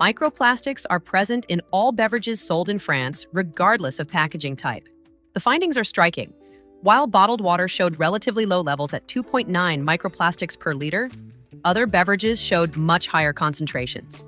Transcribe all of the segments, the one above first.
Microplastics are present in all beverages sold in France, regardless of packaging type. The findings are striking. While bottled water showed relatively low levels at 2.9 microplastics per liter, other beverages showed much higher concentrations.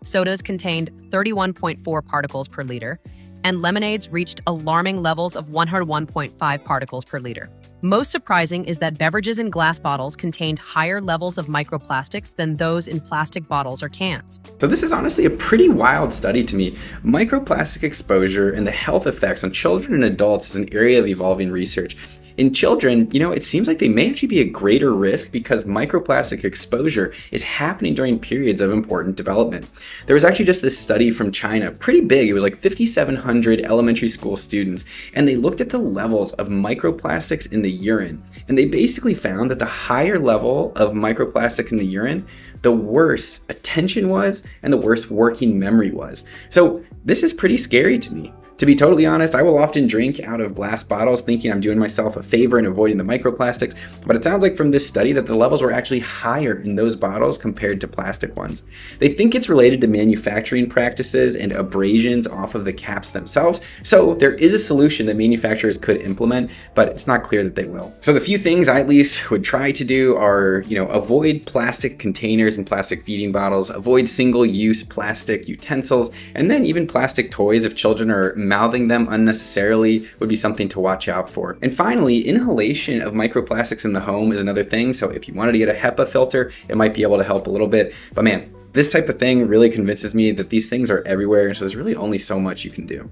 Sodas contained 31.4 particles per liter, and lemonades reached alarming levels of 101.5 particles per liter. Most surprising is that beverages in glass bottles contained higher levels of microplastics than those in plastic bottles or cans. So this is honestly a pretty wild study to me. Microplastic exposure and the health effects on children and adults is an area of evolving research. In children, it seems like they may actually be a greater risk because microplastic exposure is happening during periods of important development. There was actually just this study from China, pretty big. It was like 5,700 elementary school students, and they looked at the levels of microplastics in the urine. And they basically found that the higher level of microplastic in the urine, the worse attention was and the worse working memory was. So this is pretty scary to me. To be totally honest, I will often drink out of glass bottles thinking I'm doing myself a favor and avoiding the microplastics, but it sounds like from this study that the levels were actually higher in those bottles compared to plastic ones. They think it's related to manufacturing practices and abrasions off of the caps themselves, so there is a solution that manufacturers could implement, but it's not clear that they will. So the few things I at least would try to do are, avoid plastic containers and plastic feeding bottles, avoid single-use plastic utensils, and then even plastic toys if children are mouthing them unnecessarily would be something to watch out for. And finally, inhalation of microplastics in the home is another thing. So if you wanted to get a HEPA filter, it might be able to help a little bit. But man, this type of thing really convinces me that these things are everywhere. And so there's really only so much you can do.